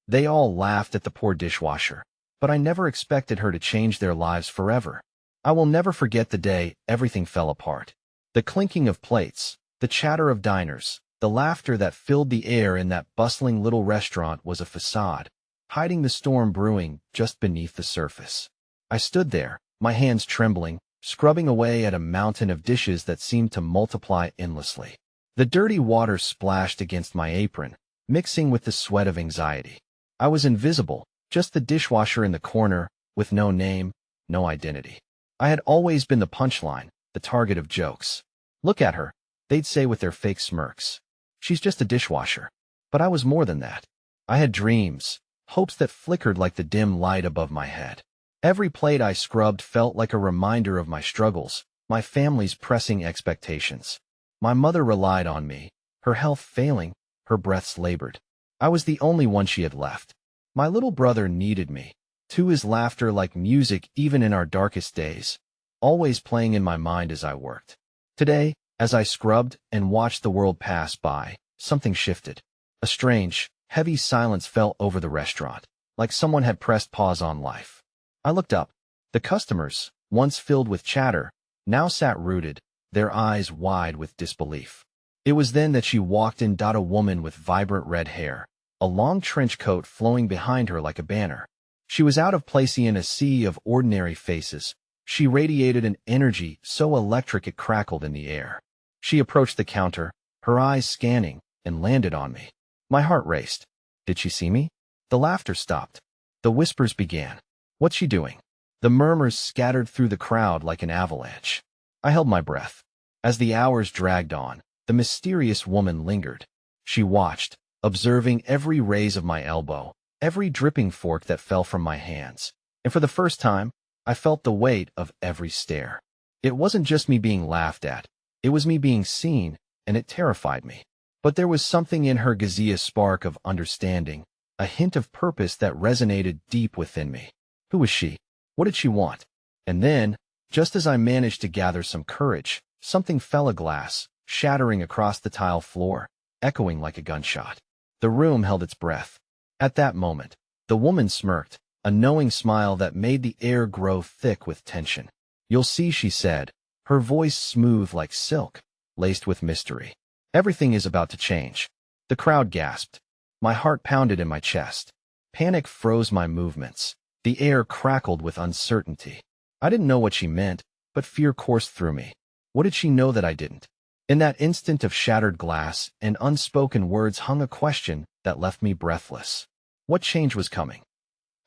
They all laughed at the poor dishwasher, but I never expected her to change their lives forever. I will never forget the day everything fell apart. The clinking of plates, the chatter of diners, the laughter that filled the air in that bustling little restaurant was a facade, hiding the storm brewing just beneath the surface. I stood there, my hands trembling, scrubbing away at a mountain of dishes that seemed to multiply endlessly. The dirty water splashed against my apron, mixing with the sweat of anxiety. I was invisible, just the dishwasher in the corner, with no name, no identity. I had always been the punchline, the target of jokes. "Look at her," they'd say with their fake smirks. "She's just a dishwasher." But I was more than that. I had dreams, hopes that flickered like the dim light above my head. Every plate I scrubbed felt like a reminder of my struggles, my family's pressing expectations. My mother relied on me, her health failing, her breaths labored. I was the only one she had left. My little brother needed me, too, his laughter like music even in our darkest days, always playing in my mind as I worked. Today, as I scrubbed and watched the world pass by, something shifted. A strange, heavy silence fell over the restaurant, like someone had pressed pause on life. I looked up. The customers, once filled with chatter, now sat rooted, their eyes wide with disbelief. It was then that she walked in, a woman with vibrant red hair, a long trench coat flowing behind her like a banner. She was out of place in a sea of ordinary faces. She radiated an energy so electric it crackled in the air. She approached the counter, her eyes scanning, and landed on me. My heart raced. Did she see me? The laughter stopped. The whispers began. "What's she doing?" The murmurs scattered through the crowd like an avalanche. I held my breath. As the hours dragged on, the mysterious woman lingered. She watched, observing every raise of my elbow, every dripping fork that fell from my hands. And for the first time, I felt the weight of every stare. It wasn't just me being laughed at. It was me being seen, and it terrified me. But there was something in her gaze, a spark of understanding, a hint of purpose that resonated deep within me. Who was she? What did she want? And then, just as I managed to gather some courage, something fell, a glass, shattering across the tile floor, echoing like a gunshot. The room held its breath. At that moment, the woman smirked, a knowing smile that made the air grow thick with tension. "You'll see," she said, her voice smooth like silk, laced with mystery. "Everything is about to change." The crowd gasped. My heart pounded in my chest. Panic froze my movements. The air crackled with uncertainty. I didn't know what she meant, but fear coursed through me. What did she know that I didn't? In that instant of shattered glass and unspoken words hung a question that left me breathless. What change was coming?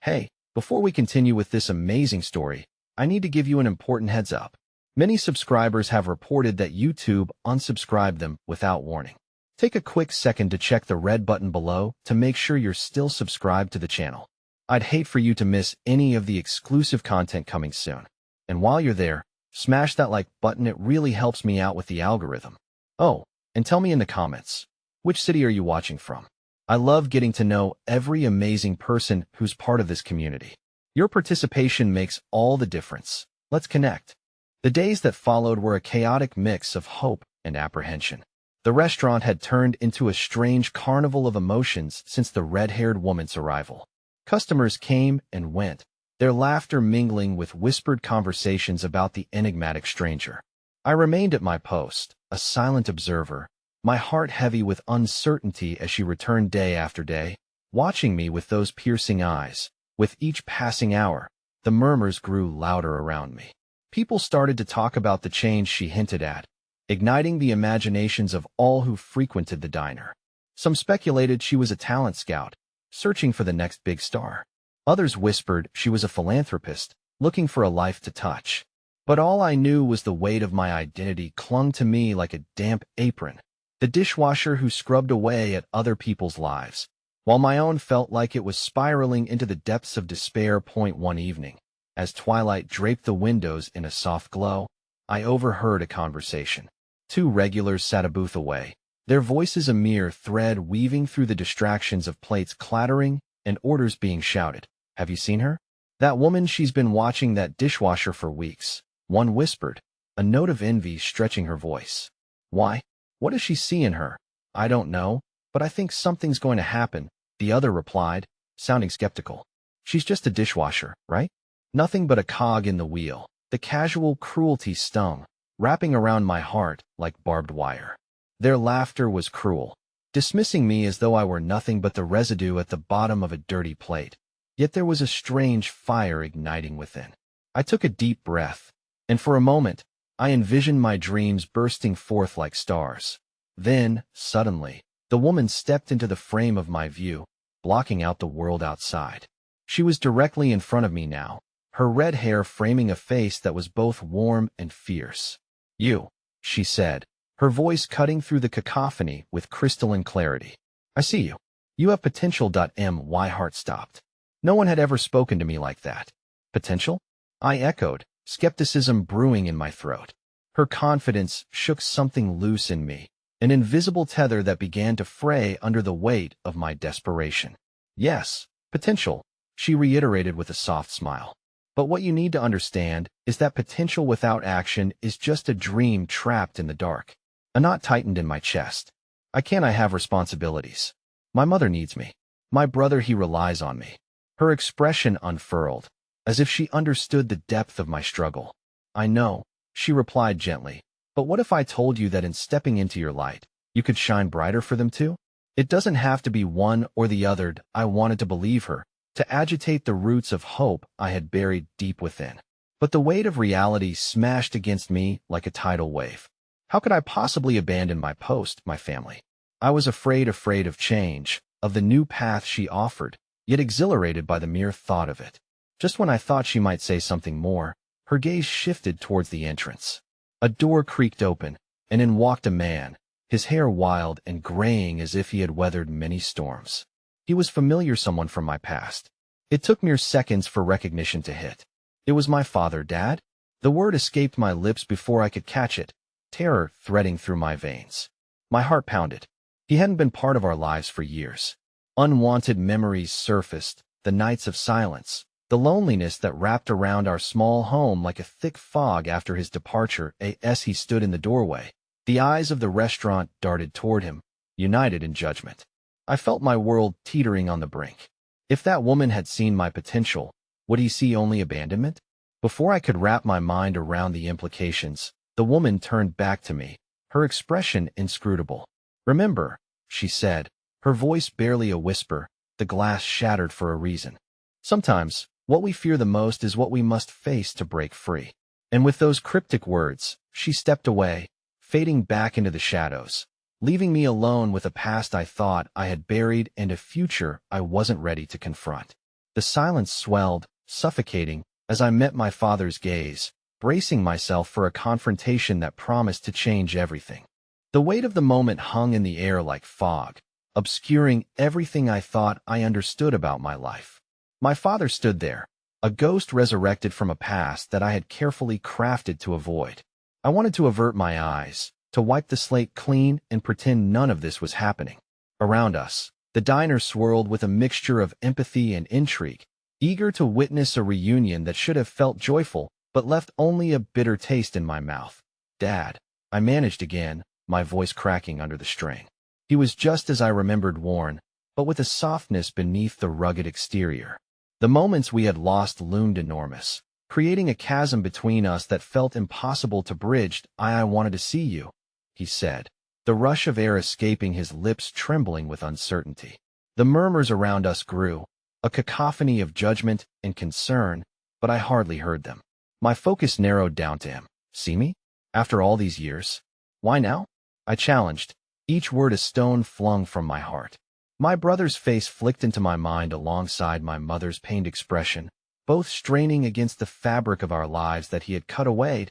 Hey, before we continue with this amazing story, I need to give you an important heads up. Many subscribers have reported that YouTube unsubscribed them without warning. Take a quick second to check the red button below to make sure you're still subscribed to the channel. I'd hate for you to miss any of the exclusive content coming soon. And while you're there, smash that like button. It really helps me out with the algorithm. Oh, and tell me in the comments, which city are you watching from? I love getting to know every amazing person who's part of this community. Your participation makes all the difference. Let's connect. The days that followed were a chaotic mix of hope and apprehension. The restaurant had turned into a strange carnival of emotions since the red-haired woman's arrival. Customers came and went, their laughter mingling with whispered conversations about the enigmatic stranger. I remained at my post, a silent observer, my heart heavy with uncertainty as she returned day after day, watching me with those piercing eyes. With each passing hour, the murmurs grew louder around me. People started to talk about the change she hinted at, igniting the imaginations of all who frequented the diner. Some speculated she was a talent scout, searching for the next big star. Others whispered she was a philanthropist, looking for a life to touch. But all I knew was the weight of my identity clung to me like a damp apron, the dishwasher who scrubbed away at other people's lives, while my own felt like it was spiraling into the depths of despair. One evening, as twilight draped the windows in a soft glow, I overheard a conversation. Two regulars sat a booth away, their voices a mere thread weaving through the distractions of plates clattering and orders being shouted. "Have you seen her? That woman, she's been watching that dishwasher for weeks," one whispered, a note of envy stretching her voice. "Why? What does she see in her?" "I don't know, but I think something's going to happen," the other replied, sounding skeptical. She's just a dishwasher, right? Nothing but a cog in the wheel. The casual cruelty stung, wrapping around my heart like barbed wire. Their laughter was cruel, dismissing me as though I were nothing but the residue at the bottom of a dirty plate. Yet there was a strange fire igniting within. I took a deep breath, and for a moment, I envisioned my dreams bursting forth like stars. Then, suddenly, the woman stepped into the frame of my view, blocking out the world outside. She was directly in front of me now, her red hair framing a face that was both warm and fierce. "You," she said, her voice cutting through the cacophony with crystalline clarity. "I see you. You have potential." My heart stopped. No one had ever spoken to me like that. Potential? I echoed, skepticism brewing in my throat. Her confidence shook something loose in me, an invisible tether that began to fray under the weight of my desperation. "Yes, potential," she reiterated with a soft smile. "But what you need to understand is that potential without action is just a dream trapped in the dark." A knot tightened in my chest. I have responsibilities. My mother needs me. My brother, he relies on me. Her expression unfurled, as if she understood the depth of my struggle. "I know," she replied gently, "but what if I told you that in stepping into your light, you could shine brighter for them too? It doesn't have to be one or the other." I wanted to believe her, to agitate the roots of hope I had buried deep within. But the weight of reality smashed against me like a tidal wave. How could I possibly abandon my post, my family? I was afraid of change, of the new path she offered, yet exhilarated by the mere thought of it. Just when I thought she might say something more, her gaze shifted towards the entrance. A door creaked open, and in walked a man, his hair wild and graying as if he had weathered many storms. He was familiar, someone from my past. It took mere seconds for recognition to hit. It was my father. "Dad?" The word escaped my lips before I could catch it, terror threading through my veins. My heart pounded. He hadn't been part of our lives for years. Unwanted memories surfaced, the nights of silence, the loneliness that wrapped around our small home like a thick fog after his departure. As he stood in the doorway, the eyes of the restaurant darted toward him, united in judgment. I felt my world teetering on the brink. If that woman had seen my potential, would he see only abandonment? Before I could wrap my mind around the implications, the woman turned back to me, her expression inscrutable. "Remember," she said, her voice barely a whisper, the glass shattered for a reason. "Sometimes, what we fear the most is what we must face to break free." And with those cryptic words, she stepped away, fading back into the shadows, leaving me alone with a past I thought I had buried and a future I wasn't ready to confront. The silence swelled, suffocating, as I met my father's gaze, bracing myself for a confrontation that promised to change everything. The weight of the moment hung in the air like fog, obscuring everything I thought I understood about my life. My father stood there, a ghost resurrected from a past that I had carefully crafted to avoid. I wanted to avert my eyes, to wipe the slate clean and pretend none of this was happening. Around us, the diner swirled with a mixture of empathy and intrigue, eager to witness a reunion that should have felt joyful, but left only a bitter taste in my mouth. "Dad," I managed again, my voice cracking under the strain. He was just as I remembered, worn, but with a softness beneath the rugged exterior. The moments we had lost loomed enormous, creating a chasm between us that felt impossible to bridge. I wanted to see you," he said, the rush of air escaping his lips trembling with uncertainty. The murmurs around us grew, a cacophony of judgment and concern, but I hardly heard them. My focus narrowed down to him. "See me? After all these years? Why now?" I challenged, each word a stone flung from my heart. My brother's face flicked into my mind alongside my mother's pained expression, both straining against the fabric of our lives that he had cut away.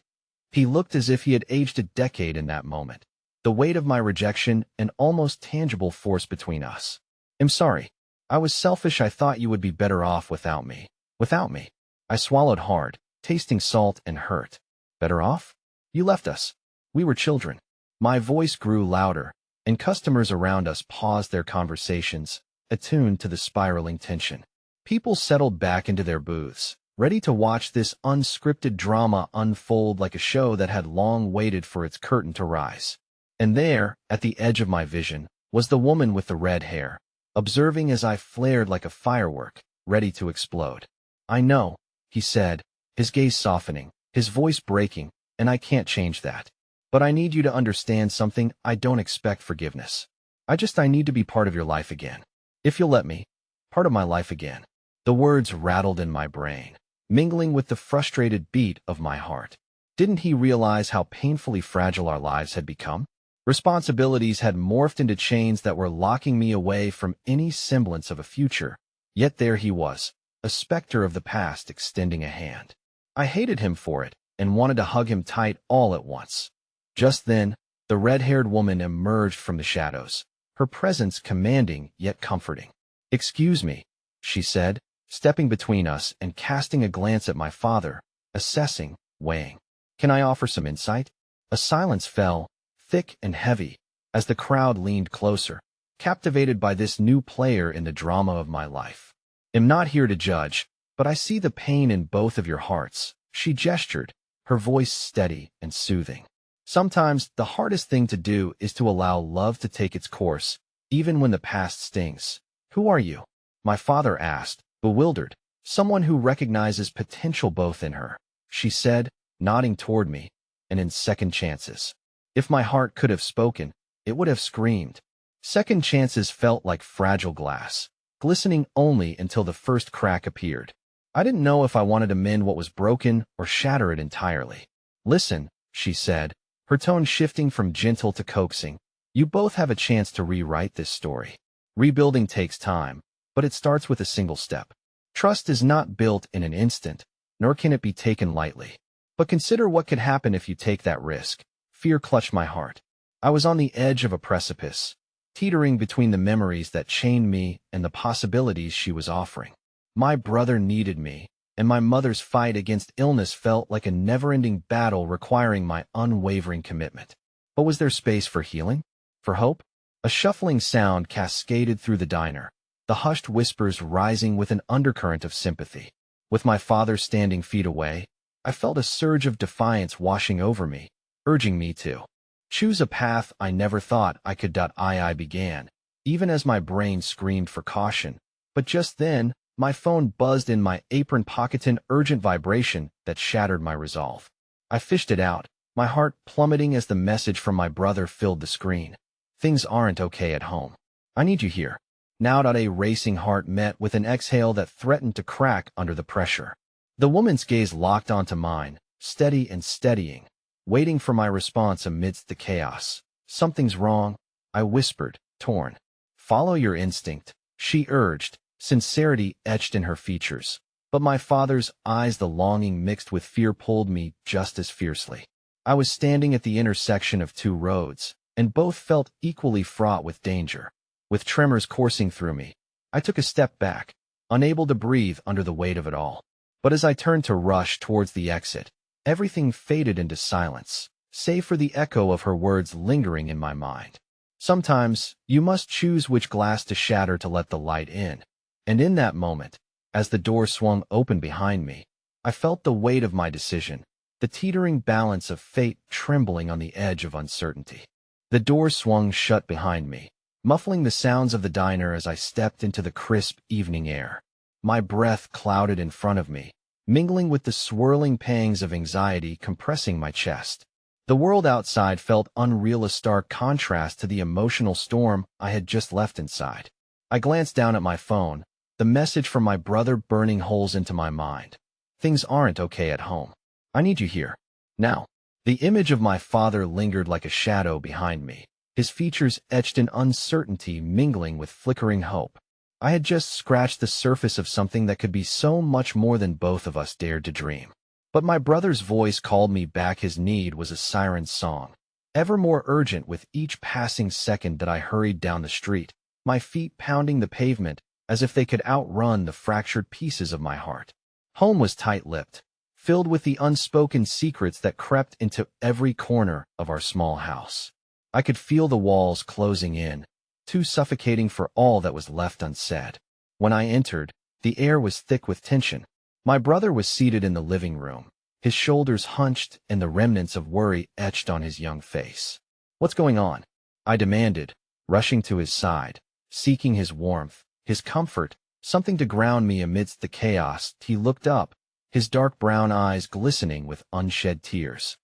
He looked as if he had aged a decade in that moment, the weight of my rejection an almost tangible force between us. "I'm sorry. I was selfish. I thought you would be better off without me." "Without me?" I swallowed hard, tasting salt and hurt. "Better off? You left us. We were children." My voice grew louder, and customers around us paused their conversations, attuned to the spiraling tension. People settled back into their booths, ready to watch this unscripted drama unfold like a show that had long waited for its curtain to rise. And there, at the edge of my vision, was the woman with the red hair, observing as I flared like a firework, ready to explode. "I know," he said, his gaze softening, his voice breaking, "and I can't change that. But I need you to understand something. I don't expect forgiveness. I need to be part of your life again. If you'll let me, part of my life again." The words rattled in my brain, mingling with the frustrated beat of my heart. Didn't he realize how painfully fragile our lives had become? Responsibilities had morphed into chains that were locking me away from any semblance of a future. Yet there he was, a specter of the past extending a hand. I hated him for it and wanted to hug him tight all at once. Just then, the red-haired woman emerged from the shadows, her presence commanding yet comforting. "Excuse me," she said, stepping between us and casting a glance at my father, assessing, weighing. "Can I offer some insight?" A silence fell, thick and heavy, as the crowd leaned closer, captivated by this new player in the drama of my life. "I'm not here to judge, but I see the pain in both of your hearts," she gestured, her voice steady and soothing. "Sometimes the hardest thing to do is to allow love to take its course, even when the past stings." "Who are you?" my father asked, bewildered. "Someone who recognizes potential both in her," she said, nodding toward me, "and in second chances." If my heart could have spoken, it would have screamed. Second chances felt like fragile glass, glistening only until the first crack appeared. I didn't know if I wanted to mend what was broken or shatter it entirely. "Listen," she said, her tone shifting from gentle to coaxing. "You both have a chance to rewrite this story. Rebuilding takes time, but it starts with a single step. Trust is not built in an instant, nor can it be taken lightly. But consider what could happen if you take that risk." Fear clutched my heart. I was on the edge of a precipice, teetering between the memories that chained me and the possibilities she was offering. My brother needed me, and my mother's fight against illness felt like a never-ending battle requiring my unwavering commitment. But was there space for healing? For hope? A shuffling sound cascaded through the diner, the hushed whispers rising with an undercurrent of sympathy. With my father standing feet away, I felt a surge of defiance washing over me, urging me to choose a path I never thought I could. I began, even as my brain screamed for caution. But just then, my phone buzzed in my apron pocket, an urgent vibration that shattered my resolve. I fished it out, my heart plummeting as the message from my brother filled the screen. "Things aren't okay at home. I need you here now." A racing heart met with an exhale that threatened to crack under the pressure. The woman's gaze locked onto mine, steady and steadying, waiting for my response amidst the chaos. "Something's wrong," I whispered, torn. "Follow your instinct," she urged, sincerity etched in her features. But my father's eyes, the longing mixed with fear, pulled me just as fiercely. I was standing at the intersection of two roads, and both felt equally fraught with danger. With tremors coursing through me, I took a step back, unable to breathe under the weight of it all. But as I turned to rush towards the exit, everything faded into silence, save for the echo of her words lingering in my mind. "Sometimes, you must choose which glass to shatter to let the light in." And in that moment, as the door swung open behind me, I felt the weight of my decision, the teetering balance of fate trembling on the edge of uncertainty. The door swung shut behind me, muffling the sounds of the diner as I stepped into the crisp evening air. My breath clouded in front of me, mingling with the swirling pangs of anxiety compressing my chest. The world outside felt unreal, a stark contrast to the emotional storm I had just left inside. I glanced down at my phone, the message from my brother burning holes into my mind. "Things aren't okay at home. I need you here now." The image of my father lingered like a shadow behind me, his features etched in uncertainty mingling with flickering hope. I had just scratched the surface of something that could be so much more than both of us dared to dream. But my brother's voice called me back. His need was a siren's song, ever more urgent with each passing second that I hurried down the street, my feet pounding the pavement as if they could outrun the fractured pieces of my heart. Home was tight-lipped, filled with the unspoken secrets that crept into every corner of our small house. I could feel the walls closing in, too suffocating for all that was left unsaid. When I entered, the air was thick with tension. My brother was seated in the living room, his shoulders hunched and the remnants of worry etched on his young face. "What's going on?" I demanded, rushing to his side, seeking his warmth, his comfort, something to ground me amidst the chaos. He looked up, his dark brown eyes glistening with unshed tears.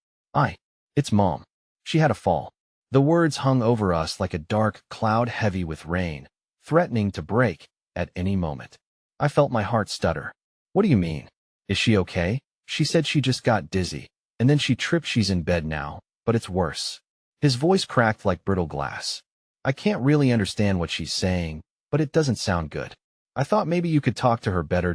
It's Mom. She had a fall. The words hung over us like a dark cloud heavy with rain, threatening to break at any moment. I felt my heart stutter. What do you mean? Is she okay? She said she just got dizzy, and then she tripped. She's in bed now, but it's worse. His voice cracked like brittle glass. I can't really understand what she's saying, but it doesn't sound good. I thought maybe you could talk to her better.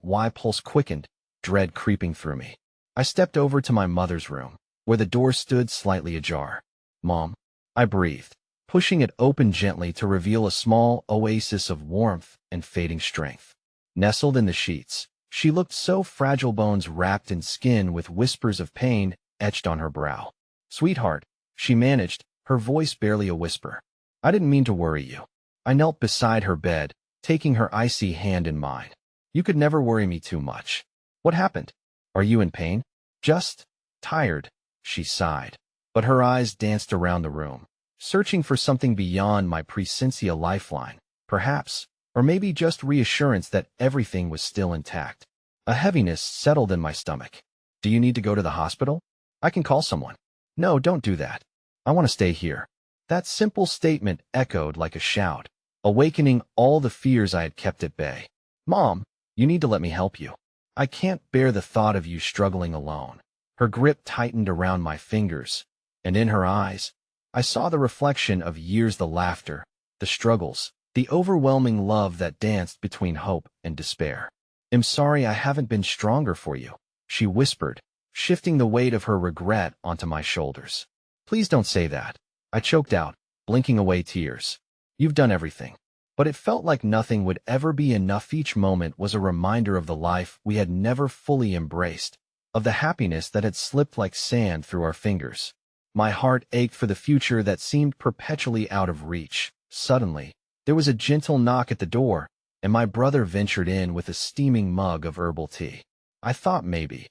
My pulse quickened, dread creeping through me. I stepped over to my mother's room, where the door stood slightly ajar. Mom, I breathed, pushing it open gently to reveal a small oasis of warmth and fading strength. Nestled in the sheets, she looked so fragile, bones wrapped in skin with whispers of pain etched on her brow. Sweetheart, she managed, her voice barely a whisper. I didn't mean to worry you. I knelt beside her bed, taking her icy hand in mine. You could never worry me too much. What happened? Are you in pain? Just tired, she sighed. But her eyes danced around the room, searching for something beyond my presentia lifeline, perhaps, or maybe just reassurance that everything was still intact. A heaviness settled in my stomach. Do you need to go to the hospital? I can call someone. No, don't do that. I want to stay here. That simple statement echoed like a shout, awakening all the fears I had kept at bay. Mom, you need to let me help you. I can't bear the thought of you struggling alone. Her grip tightened around my fingers, and in her eyes, I saw the reflection of years, the laughter, the struggles, the overwhelming love that danced between hope and despair. I'm sorry I haven't been stronger for you, she whispered, shifting the weight of her regret onto my shoulders. Please don't say that. I choked out, blinking away tears. You've done everything. But it felt like nothing would ever be enough. Each moment was a reminder of the life we had never fully embraced, of the happiness that had slipped like sand through our fingers. My heart ached for the future that seemed perpetually out of reach. Suddenly, there was a gentle knock at the door, and my brother ventured in with a steaming mug of herbal tea. I thought maybe.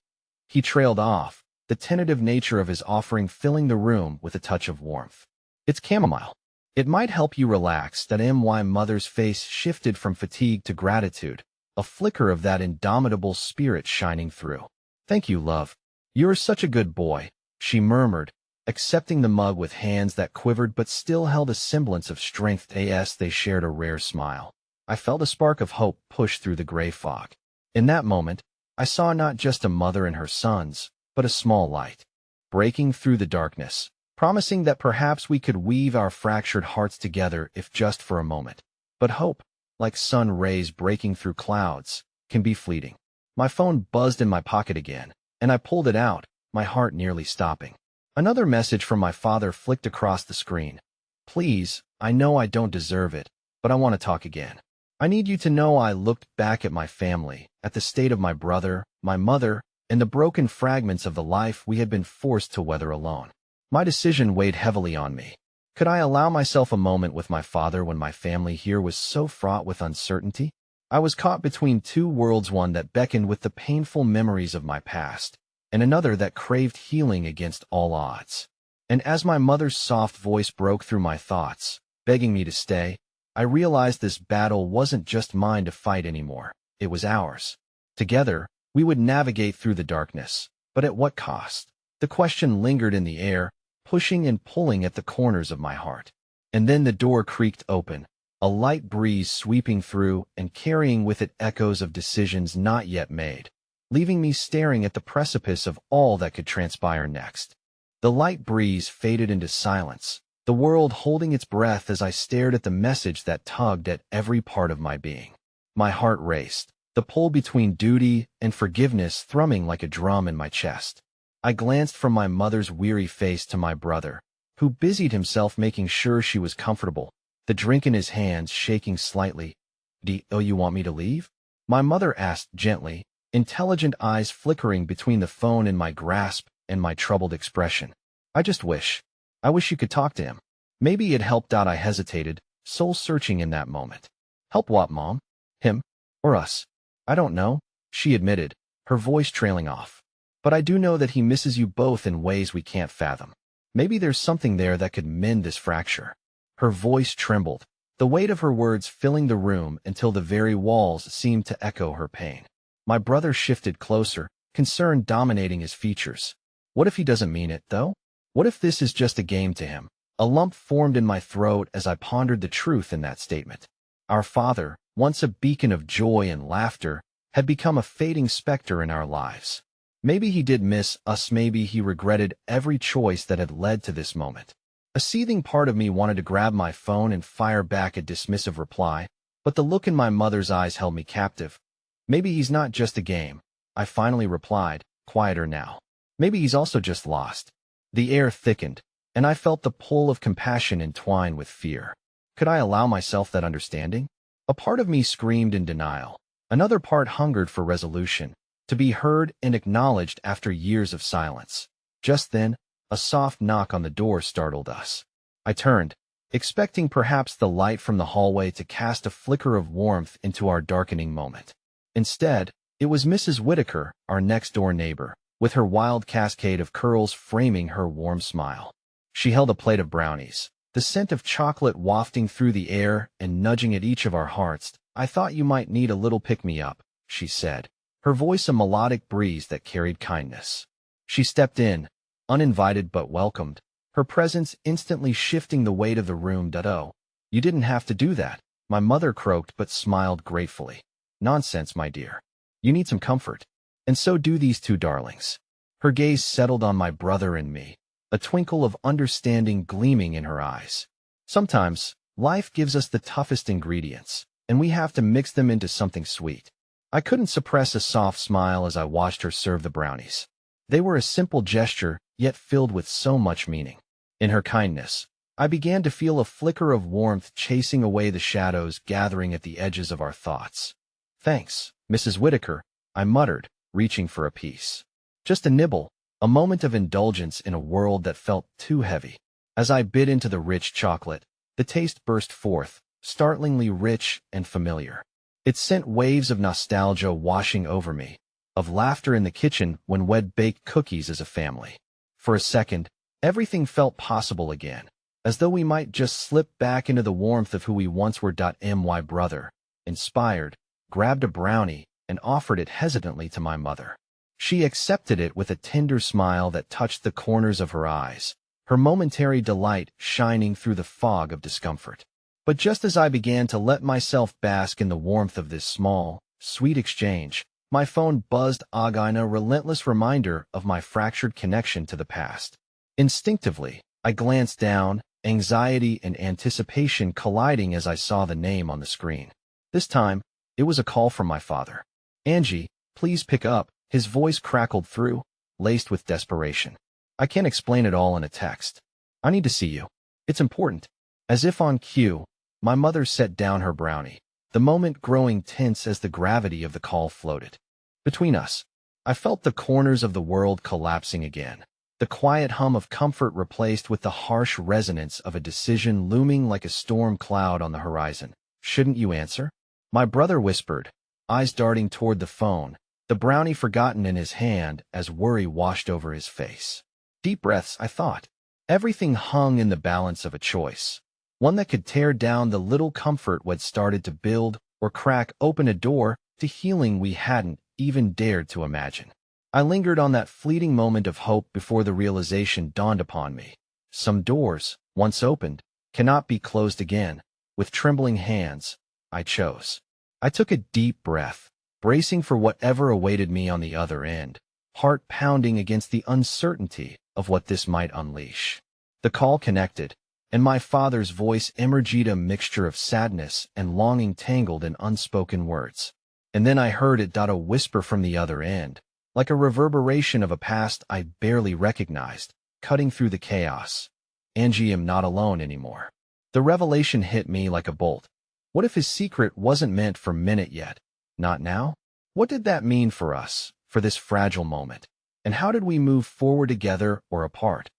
He trailed off, the tentative nature of his offering filling the room with a touch of warmth. It's chamomile. It might help you relax. My mother's face shifted from fatigue to gratitude, a flicker of that indomitable spirit shining through. Thank you, love. You're such a good boy, she murmured, accepting the mug with hands that quivered but still held a semblance of strength. They shared a rare smile. I felt a spark of hope push through the gray fog. In that moment, I saw not just a mother and her sons, but a small light, breaking through the darkness, promising that perhaps we could weave our fractured hearts together if just for a moment. But hope, like sun rays breaking through clouds, can be fleeting. My phone buzzed in my pocket again, and I pulled it out, my heart nearly stopping. Another message from my father flicked across the screen. Please, I know I don't deserve it, but I want to talk again. I need you to know. I looked back at my family, at the state of my brother, my mother, and the broken fragments of the life we had been forced to weather alone. My decision weighed heavily on me. Could I allow myself a moment with my father when my family here was so fraught with uncertainty? I was caught between two worlds, one that beckoned with the painful memories of my past, and another that craved healing against all odds. And as my mother's soft voice broke through my thoughts, begging me to stay, I realized this battle wasn't just mine to fight anymore. It was ours. Together, we would navigate through the darkness. But at what cost? The question lingered in the air, pushing and pulling at the corners of my heart. And then the door creaked open, a light breeze sweeping through and carrying with it echoes of decisions not yet made, leaving me staring at the precipice of all that could transpire next. The light breeze faded into silence, the world holding its breath as I stared at the message that tugged at every part of my being. My heart raced, the pull between duty and forgiveness thrumming like a drum in my chest. I glanced from my mother's weary face to my brother, who busied himself making sure she was comfortable, the drink in his hands shaking slightly. Do you want me to leave? My mother asked gently, intelligent eyes flickering between the phone in my grasp and my troubled expression. I wish you could talk to him. Maybe it helped. I hesitated, soul-searching in that moment. Help what, Mom? Him? Or us? I don't know, she admitted, her voice trailing off. But I do know that he misses you both in ways we can't fathom. Maybe there's something there that could mend this fracture. Her voice trembled, the weight of her words filling the room until the very walls seemed to echo her pain. My brother shifted closer, concern dominating his features. What if he doesn't mean it, though? What if this is just a game to him? A lump formed in my throat as I pondered the truth in that statement. Our father, once a beacon of joy and laughter, had become a fading specter in our lives. Maybe he did miss us, maybe he regretted every choice that had led to this moment. A seething part of me wanted to grab my phone and fire back a dismissive reply, but the look in my mother's eyes held me captive. Maybe he's not just a game, I finally replied, quieter now. Maybe he's also just lost. The air thickened, and I felt the pull of compassion entwine with fear. Could I allow myself that understanding? A part of me screamed in denial. Another part hungered for resolution, to be heard and acknowledged after years of silence. Just then, a soft knock on the door startled us. I turned, expecting perhaps the light from the hallway to cast a flicker of warmth into our darkening moment. Instead, it was Mrs. Whitaker, our next-door neighbor, with her wild cascade of curls framing her warm smile. She held a plate of brownies, the scent of chocolate wafting through the air and nudging at each of our hearts. "I thought you might need a little pick-me-up," she said, her voice a melodic breeze that carried kindness. She stepped in, uninvited but welcomed, her presence instantly shifting the weight of the room. "Oh, you didn't have to do that," my mother croaked but smiled gratefully. "Nonsense, my dear. You need some comfort. And so do these two darlings." Her gaze settled on my brother and me, a twinkle of understanding gleaming in her eyes. Sometimes, life gives us the toughest ingredients, and we have to mix them into something sweet. I couldn't suppress a soft smile as I watched her serve the brownies. They were a simple gesture, yet filled with so much meaning. In her kindness, I began to feel a flicker of warmth chasing away the shadows gathering at the edges of our thoughts. "Thanks, Mrs. Whitaker," I muttered, reaching for a piece. Just a nibble, a moment of indulgence in a world that felt too heavy. As I bit into the rich chocolate, the taste burst forth, startlingly rich and familiar. It sent waves of nostalgia washing over me, of laughter in the kitchen when we'd baked cookies as a family. For a second, everything felt possible again, as though we might just slip back into the warmth of who we once were. My brother, inspired, grabbed a brownie and offered it hesitantly to my mother. She accepted it with a tender smile that touched the corners of her eyes, her momentary delight shining through the fog of discomfort. But just as I began to let myself bask in the warmth of this small, sweet exchange, my phone buzzed again, a relentless reminder of my fractured connection to the past. Instinctively, I glanced down, anxiety and anticipation colliding as I saw the name on the screen. This time, it was a call from my father. "Angie, please pick up," his voice crackled through, laced with desperation. "I can't explain it all in a text. I need to see you. It's important." As if on cue, my mother set down her brownie, the moment growing tense as the gravity of the call floated. Between us, I felt the corners of the world collapsing again, the quiet hum of comfort replaced with the harsh resonance of a decision looming like a storm cloud on the horizon. "Shouldn't you answer?" my brother whispered, eyes darting toward the phone, the brownie forgotten in his hand as worry washed over his face. Deep breaths, I thought. Everything hung in the balance of a choice, one that could tear down the little comfort we'd started to build or crack open a door to healing we hadn't even dared to imagine. I lingered on that fleeting moment of hope before the realization dawned upon me. Some doors, once opened, cannot be closed again. With trembling hands, I chose. I took a deep breath, bracing for whatever awaited me on the other end, heart pounding against the uncertainty of what this might unleash. The call connected, and my father's voice emerged, a mixture of sadness and longing tangled in unspoken words. And then I heard it, a whisper from the other end, like a reverberation of a past I barely recognized, cutting through the chaos. "Angie, I'm not alone anymore." The revelation hit me like a bolt. What if his secret wasn't meant for minute yet? Not now? What did that mean for us, for this fragile moment? And how did we move forward together or apart?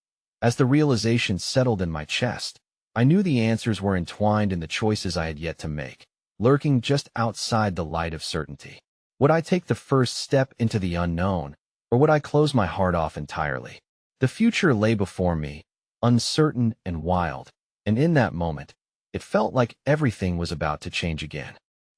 As the realization settled in my chest, I knew the answers were entwined in the choices I had yet to make, lurking just outside the light of certainty. Would I take the first step into the unknown, or would I close my heart off entirely? The future lay before me, uncertain and wild, and in that moment, It felt like everything was about to change again.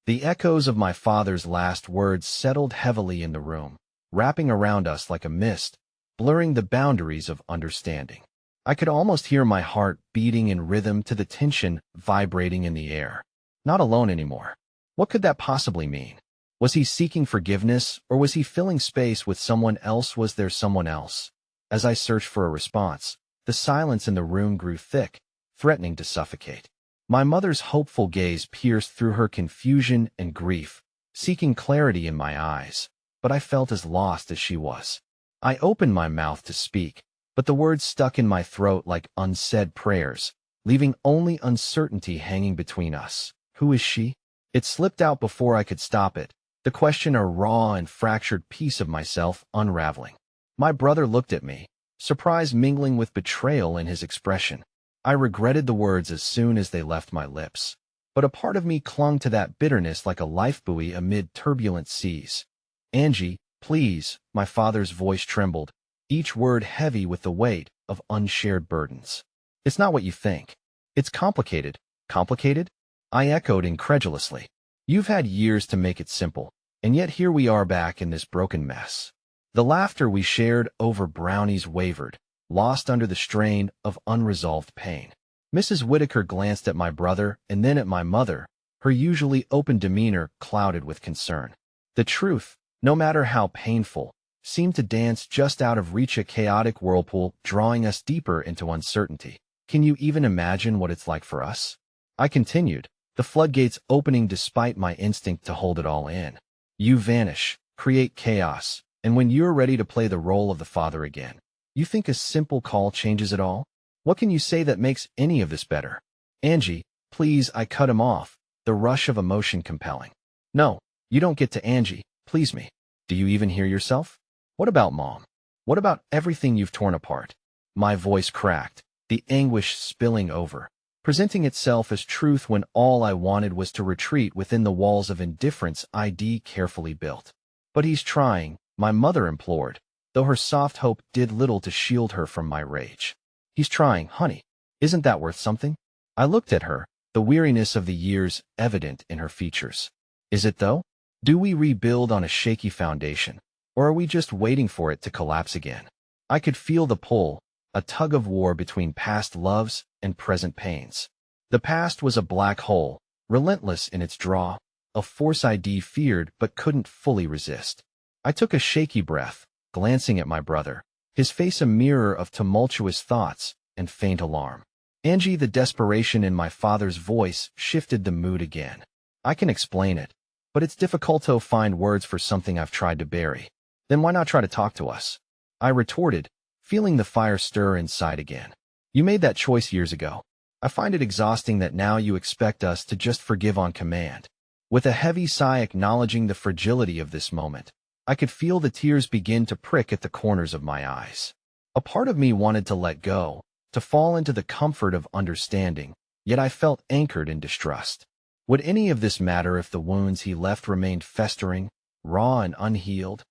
The echoes of my father's last words settled heavily in the room, wrapping around us like a mist, blurring the boundaries of understanding. I could almost hear my heart beating in rhythm to the tension vibrating in the air. Not alone anymore. What could that possibly mean? Was he seeking forgiveness, or was he filling space with someone else? Was there someone else? As I searched for a response, the silence in the room grew thick, threatening to suffocate. My mother's hopeful gaze pierced through her confusion and grief, seeking clarity in my eyes, but I felt as lost as she was. I opened my mouth to speak, but the words stuck in my throat like unsaid prayers, leaving only uncertainty hanging between us. Who is she? It slipped out before I could stop it, the question a raw and fractured piece of myself unraveling. My brother looked at me, surprise mingling with betrayal in his expression. I regretted the words as soon as they left my lips, but a part of me clung to that bitterness like a lifebuoy amid turbulent seas. Angie, please, my father's voice trembled, each word heavy with the weight of unshared burdens. It's not what you think. It's complicated. Complicated? I echoed incredulously. You've had years to make it simple, and yet here we are back in this broken mess. The laughter we shared over brownies wavered, lost under the strain of unresolved pain. Mrs. Whitaker glanced at my brother and then at my mother, her usually open demeanor clouded with concern. The truth, no matter how painful, seemed to dance just out of reach, a chaotic whirlpool drawing us deeper into uncertainty. Can you even imagine what it's like for us? I continued, the floodgates opening despite my instinct to hold it all in. You vanish, create chaos, and when you're ready to play the role of the father again, you think a simple call changes it all? What can you say that makes any of this better? Angie, please, I cut him off, the rush of emotion compelling. No, you don't get to Angie, please me. Do you even hear yourself? What about Mom? What about everything you've torn apart? My voice cracked, the anguish spilling over, presenting itself as truth when all I wanted was to retreat within the walls of indifference I'd carefully built. But he's trying, my mother implored, though her soft hope did little to shield her from my rage. He's trying, honey. Isn't that worth something? I looked at her, the weariness of the years evident in her features. Is it though? Do we rebuild on a shaky foundation, or are we just waiting for it to collapse again? I could feel the pull, a tug of war between past loves and present pains. The past was a black hole, relentless in its draw, a force I'd feared but couldn't fully resist. I took a shaky breath, glancing at my brother, his face a mirror of tumultuous thoughts and faint alarm. Angie, the desperation in my father's voice shifted the mood again. I can explain it, but it's difficult to find words for something I've tried to bury. Then why not try to talk to us? I retorted, feeling the fire stir inside again. You made that choice years ago. I find it exhausting that now you expect us to just forgive on command. With a heavy sigh acknowledging the fragility of this moment, I could feel the tears begin to prick at the corners of my eyes. A part of me wanted to let go, to fall into the comfort of understanding, yet I felt anchored in distrust. Would any of this matter if the wounds he left remained festering, raw and unhealed?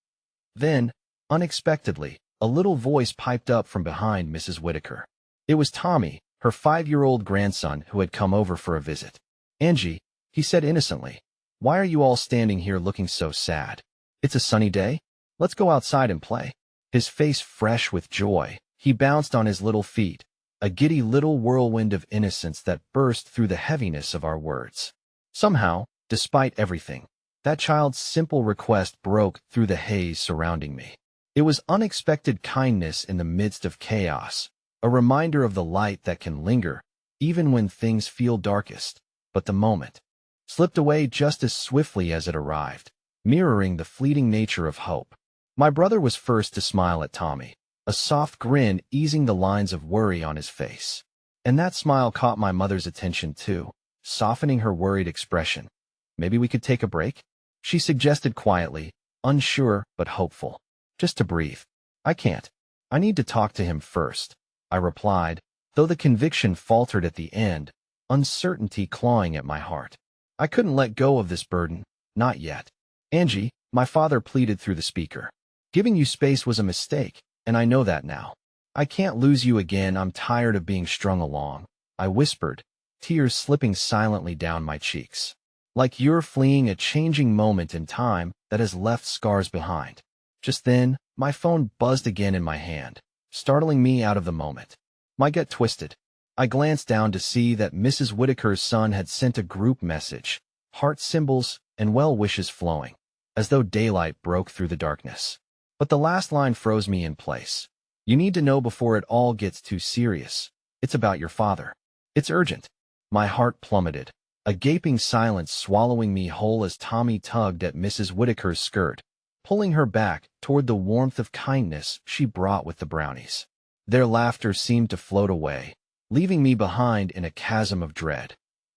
Then, unexpectedly, a little voice piped up from behind Mrs. Whitaker. It was Tommy, her 5-year-old grandson who had come over for a visit. Angie, he said innocently, why are you all standing here looking so sad? It's a sunny day. Let's go outside and play. His face fresh with joy, he bounced on his little feet, a giddy little whirlwind of innocence that burst through the heaviness of our words. Somehow, despite everything, that child's simple request broke through the haze surrounding me. It was unexpected kindness in the midst of chaos, a reminder of the light that can linger, even when things feel darkest. But the moment slipped away just as swiftly as it arrived, mirroring the fleeting nature of hope. My brother was first to smile at Tommy, a soft grin easing the lines of worry on his face. And that smile caught my mother's attention too, softening her worried expression. Maybe we could take a break? She suggested quietly, unsure but hopeful. Just to breathe. I can't. I need to talk to him first, I replied, though the conviction faltered at the end, uncertainty clawing at my heart. I couldn't let go of this burden, not yet. Angie, my father pleaded through the speaker. Giving you space was a mistake, and I know that now. I can't lose you again. I'm tired of being strung along, I whispered, tears slipping silently down my cheeks. Like you're fleeing a changing moment in time that has left scars behind. Just then, my phone buzzed again in my hand, startling me out of the moment. My gut twisted. I glanced down to see that Mrs. Whitaker's son had sent a group message, heart symbols and well wishes flowing, as though daylight broke through the darkness. But the last line froze me in place. You need to know before it all gets too serious. It's about your father. It's urgent. My heart plummeted, a gaping silence swallowing me whole as Tommy tugged at Mrs. Whitaker's skirt, pulling her back toward the warmth of kindness she brought with the brownies. Their laughter seemed to float away, leaving me behind in a chasm of dread.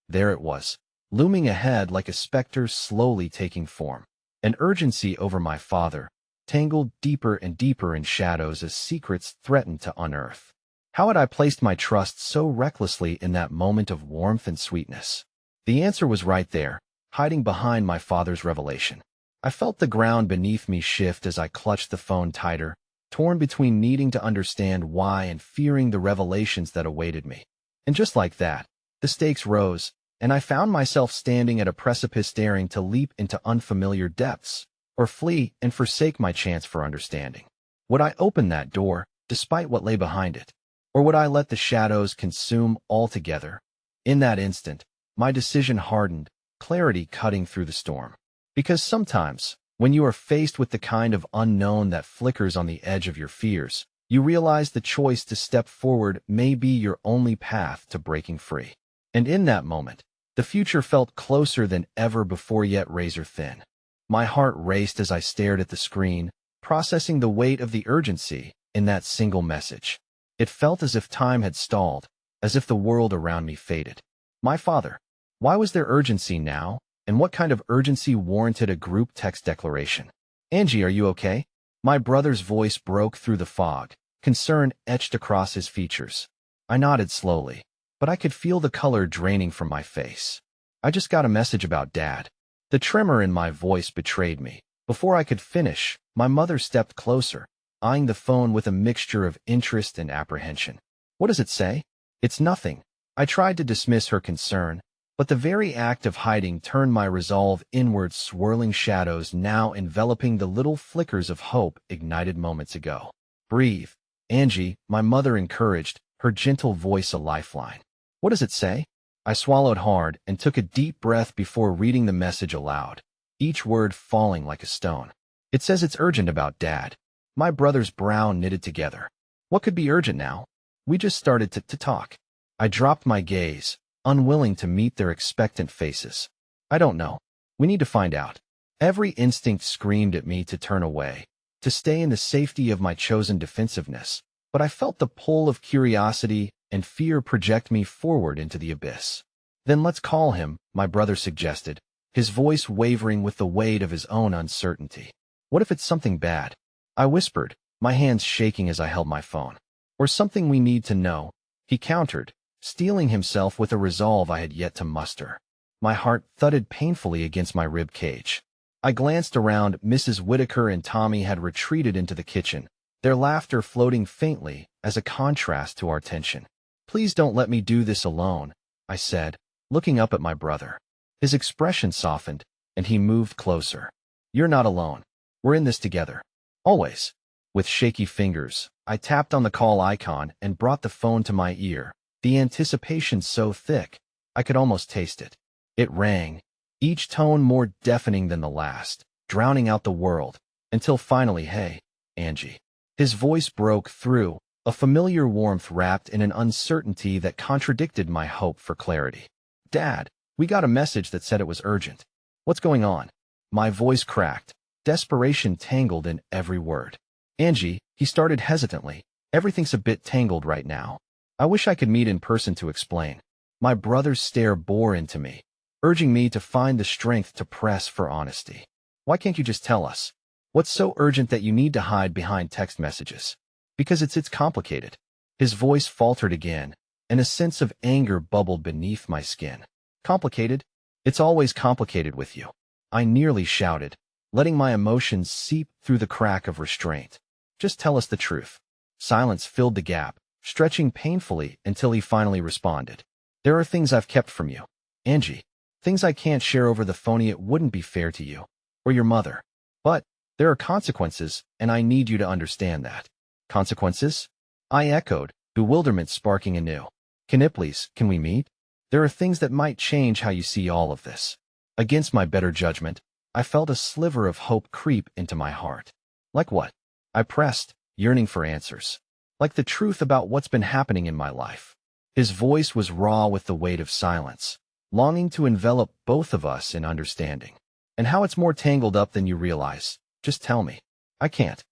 There it was, looming ahead like a specter slowly taking form, an urgency over my father, tangled deeper and deeper in shadows as secrets threatened to unearth. How had I placed my trust so recklessly in that moment of warmth and sweetness? The answer was right there, hiding behind my father's revelation. I felt the ground beneath me shift as I clutched the phone tighter, torn between needing to understand why and fearing the revelations that awaited me. And just like that, the stakes rose, and I found myself standing at a precipice daring to leap into unfamiliar depths, or flee and forsake my chance for understanding. Would I open that door, despite what lay behind it? Or would I let the shadows consume altogether? In that instant, my decision hardened, clarity cutting through the storm. Because sometimes, when you are faced with the kind of unknown that flickers on the edge of your fears, you realize the choice to step forward may be your only path to breaking free. And in that moment, the future felt closer than ever before, yet razor thin. My heart raced as I stared at the screen, processing the weight of the urgency in that single message. It felt as if time had stalled, as if the world around me faded. My father. Why was there urgency now? And what kind of urgency warranted a group text declaration? Angie, are you okay? My brother's voice broke through the fog, concern etched across his features. I nodded slowly, but I could feel the color draining from my face. I just got a message about Dad. The tremor in my voice betrayed me. Before I could finish, my mother stepped closer, eyeing the phone with a mixture of interest and apprehension. What does it say? It's nothing. I tried to dismiss her concern, but the very act of hiding turned my resolve inward, swirling shadows now enveloping the little flickers of hope ignited moments ago. Breathe, Angie, my mother encouraged, her gentle voice a lifeline. What does it say? I swallowed hard and took a deep breath before reading the message aloud, each word falling like a stone. It says it's urgent about Dad. My brother's brow knitted together. What could be urgent now? We just started to talk. I dropped my gaze, unwilling to meet their expectant faces. I don't know. We need to find out. Every instinct screamed at me to turn away, to stay in the safety of my chosen defensiveness, but I felt the pull of curiosity and fear project me forward into the abyss. Then let's call him, my brother suggested, his voice wavering with the weight of his own uncertainty. What if it's something bad? I whispered, my hands shaking as I held my phone. Or something we need to know, he countered, steeling himself with a resolve I had yet to muster. My heart thudded painfully against my rib cage. I glanced around. Mrs. Whitaker and Tommy had retreated into the kitchen, their laughter floating faintly as a contrast to our tension. Please don't let me do this alone, I said, looking up at my brother. His expression softened, and he moved closer. You're not alone. We're in this together. Always. With shaky fingers, I tapped on the call icon and brought the phone to my ear, the anticipation so thick, I could almost taste it. It rang, each tone more deafening than the last, drowning out the world, until finally, hey, Angie. His voice broke through, a familiar warmth wrapped in an uncertainty that contradicted my hope for clarity. Dad, we got a message that said it was urgent. What's going on? My voice cracked, desperation tangled in every word. Angie, he started hesitantly, everything's a bit tangled right now. I wish I could meet in person to explain. My brother's stare bore into me, urging me to find the strength to press for honesty. Why can't you just tell us? What's so urgent that you need to hide behind text messages? Because it's complicated. His voice faltered again, and a sense of anger bubbled beneath my skin. Complicated? It's always complicated with you. I nearly shouted, letting my emotions seep through the crack of restraint. Just tell us the truth. Silence filled the gap, stretching painfully until he finally responded. There are things I've kept from you, Angie. Things I can't share over the phone. It wouldn't be fair to you or your mother. But there are consequences, and I need you to understand that. Consequences? I echoed, bewilderment sparking anew. Please, can we meet? There are things that might change how you see all of this. Against my better judgment, I felt a sliver of hope creep into my heart. Like what? I pressed, yearning for answers. Like the truth about what's been happening in my life. His voice was raw with the weight of silence, longing to envelop both of us in understanding. And how it's more tangled up than you realize. Just tell me. I can't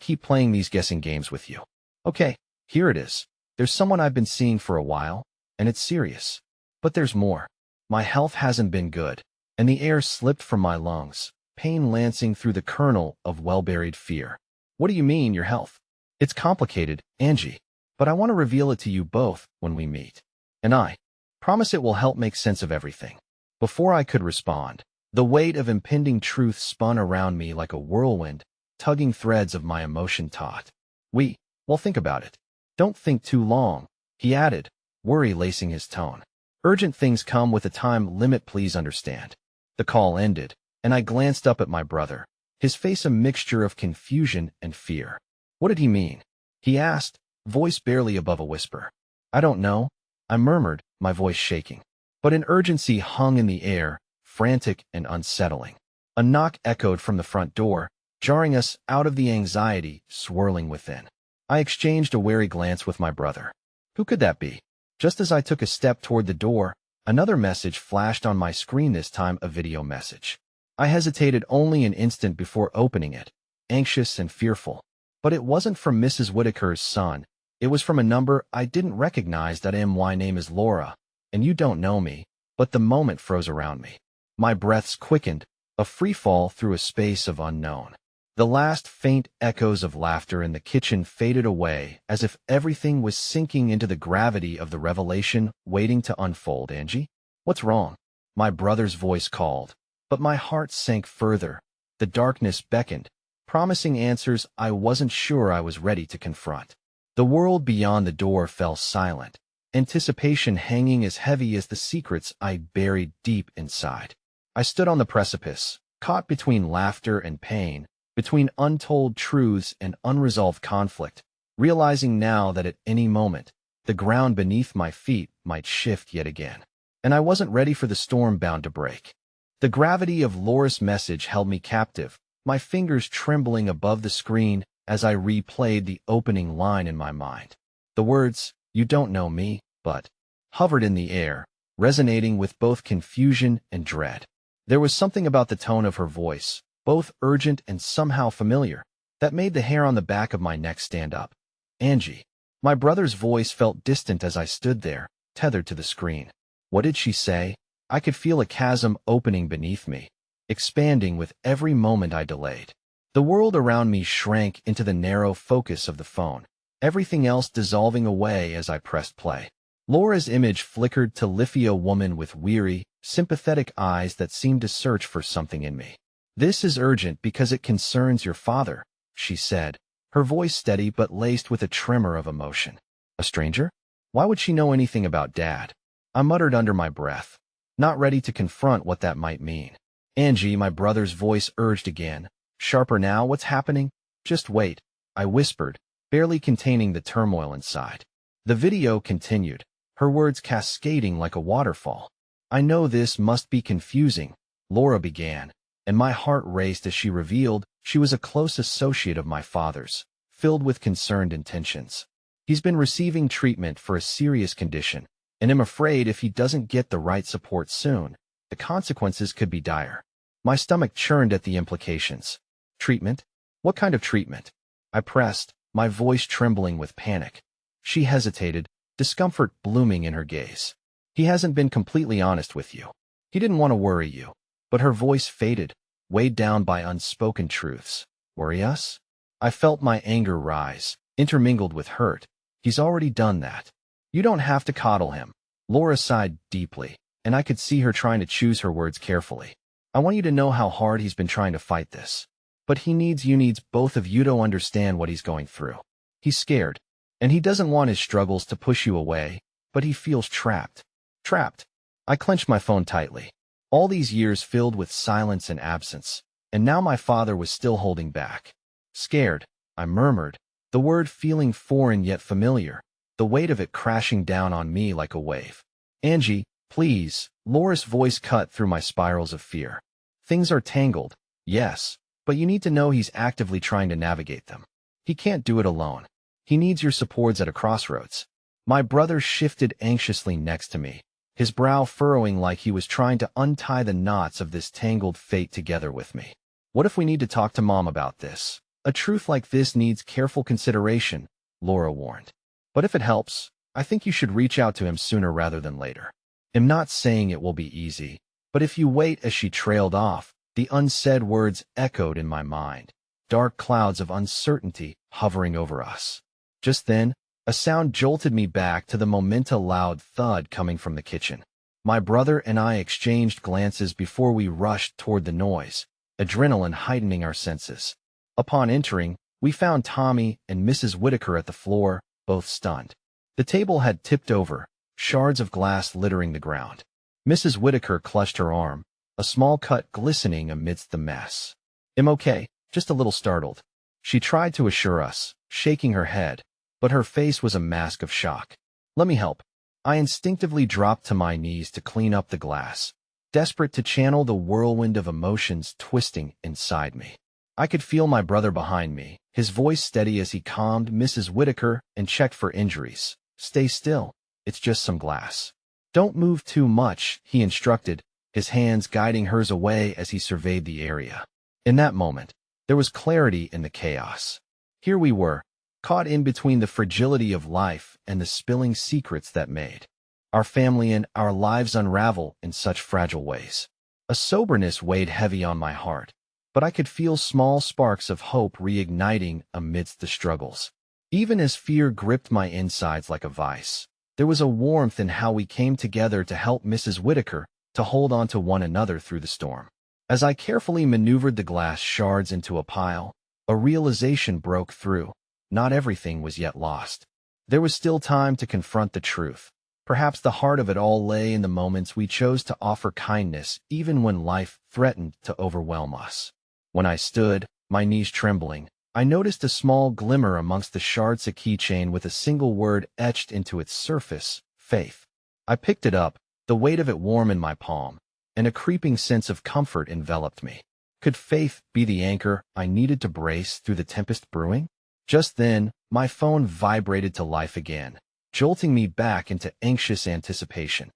keep playing these guessing games with you. Okay, here it is. There's someone I've been seeing for a while, and it's serious. But there's more. My health hasn't been good, and the air slipped from my lungs, pain lancing through the kernel of well-buried fear. What do you mean, your health? It's complicated, Angie, but I want to reveal it to you both when we meet. And I promise it will help make sense of everything. Before I could respond, the weight of impending truth spun around me like a whirlwind, tugging threads of my emotion taut. Well, think about it. Don't think too long, he added, worry lacing his tone. Urgent things come with a time limit, please understand. The call ended, and I glanced up at my brother, his face a mixture of confusion and fear. What did he mean? He asked, voice barely above a whisper. I don't know, I murmured, my voice shaking. But an urgency hung in the air, frantic and unsettling. A knock echoed from the front door, jarring us out of the anxiety swirling within. I exchanged a wary glance with my brother. Who could that be? Just as I took a step toward the door, another message flashed on my screen, this time a video message. I hesitated only an instant before opening it, anxious and fearful. But it wasn't from Mrs. Whitaker's son. It was from a number I didn't recognize. That my name is Laura, and you don't know me. But the moment froze around me. My breaths quickened, a free fall through a space of unknown. The last faint echoes of laughter in the kitchen faded away as if everything was sinking into the gravity of the revelation waiting to unfold. Angie? What's wrong? My brother's voice called, but my heart sank further. The darkness beckoned, promising answers I wasn't sure I was ready to confront. The world beyond the door fell silent, anticipation hanging as heavy as the secrets I buried deep inside. I stood on the precipice, caught between laughter and pain, between untold truths and unresolved conflict, realizing now that at any moment, the ground beneath my feet might shift yet again. And I wasn't ready for the storm bound to break. The gravity of Laura's message held me captive, my fingers trembling above the screen as I replayed the opening line in my mind. The words, "You don't know me, but," hovered in the air, resonating with both confusion and dread. There was something about the tone of her voice, both urgent and somehow familiar, that made the hair on the back of my neck stand up. Angie. My brother's voice felt distant as I stood there, tethered to the screen. What did she say? I could feel a chasm opening beneath me, expanding with every moment I delayed. The world around me shrank into the narrow focus of the phone, everything else dissolving away as I pressed play. Laura's image flickered to lift a woman with weary, sympathetic eyes that seemed to search for something in me. "This is urgent because it concerns your father," she said, her voice steady but laced with a tremor of emotion. A stranger? Why would she know anything about Dad? I muttered under my breath, not ready to confront what that might mean. Angie, my brother's voice urged again, sharper now. "What's happening?" "Just wait," I whispered, barely containing the turmoil inside. The video continued, her words cascading like a waterfall. "I know this must be confusing," Laura began, and my heart raced as she revealed she was a close associate of my father's, filled with concerned intentions. "He's been receiving treatment for a serious condition, and I'm afraid if he doesn't get the right support soon, the consequences could be dire." My stomach churned at the implications. "Treatment? What kind of treatment?" I pressed, my voice trembling with panic. She hesitated, discomfort blooming in her gaze. "He hasn't been completely honest with you. He didn't want to worry you." But her voice faded, weighed down by unspoken truths. "Worry us?" I felt my anger rise, intermingled with hurt. "He's already done that. You don't have to coddle him." Laura sighed deeply, and I could see her trying to choose her words carefully. "I want you to know how hard he's been trying to fight this. But he needs both of you to understand what he's going through. He's scared, and he doesn't want his struggles to push you away, but he feels trapped. Trapped. I clenched my phone tightly. All these years filled with silence and absence, and now my father was still holding back. Scared, I murmured, the word feeling foreign yet familiar, the weight of it crashing down on me like a wave. Angie, please, Laura's voice cut through my spirals of fear. Things are tangled, yes, but you need to know he's actively trying to navigate them. He can't do it alone. He needs your supports at a crossroads. My brother shifted anxiously next to me, his brow furrowing like he was trying to untie the knots of this tangled fate together with me. What if we need to talk to Mom about this? A truth like this needs careful consideration, Laura warned. But if it helps, I think you should reach out to him sooner rather than later. I'm not saying it will be easy, but if you wait. As she trailed off, the unsaid words echoed in my mind, dark clouds of uncertainty hovering over us. Just then, a sound jolted me back to the moment, a loud thud coming from the kitchen. My brother and I exchanged glances before we rushed toward the noise, adrenaline heightening our senses. Upon entering, we found Tommy and Mrs. Whitaker at the floor, both stunned. The table had tipped over, shards of glass littering the ground. Mrs. Whitaker clutched her arm, a small cut glistening amidst the mess. "I'm okay, just a little startled," she tried to assure us, shaking her head, but her face was a mask of shock. "Let me help." I instinctively dropped to my knees to clean up the glass, desperate to channel the whirlwind of emotions twisting inside me. I could feel my brother behind me, his voice steady as he calmed Mrs. Whitaker and checked for injuries. "Stay still. It's just some glass. Don't move too much," he instructed, his hands guiding hers away as he surveyed the area. In that moment, there was clarity in the chaos. Here we were, caught in between the fragility of life and the spilling secrets that made our family and our lives unravel in such fragile ways. A soberness weighed heavy on my heart, but I could feel small sparks of hope reigniting amidst the struggles. Even as fear gripped my insides like a vice, there was a warmth in how we came together to help Mrs. Whitaker, to hold on to one another through the storm. As I carefully maneuvered the glass shards into a pile, a realization broke through. Not everything was yet lost. There was still time to confront the truth. Perhaps the heart of it all lay in the moments we chose to offer kindness even when life threatened to overwhelm us. When I stood, my knees trembling, I noticed a small glimmer amongst the shards, a keychain with a single word etched into its surface, faith. I picked it up, the weight of it warm in my palm, and a creeping sense of comfort enveloped me. Could faith be the anchor I needed to brace through the tempest brewing? Just then, my phone vibrated to life again, jolting me back into anxious anticipation.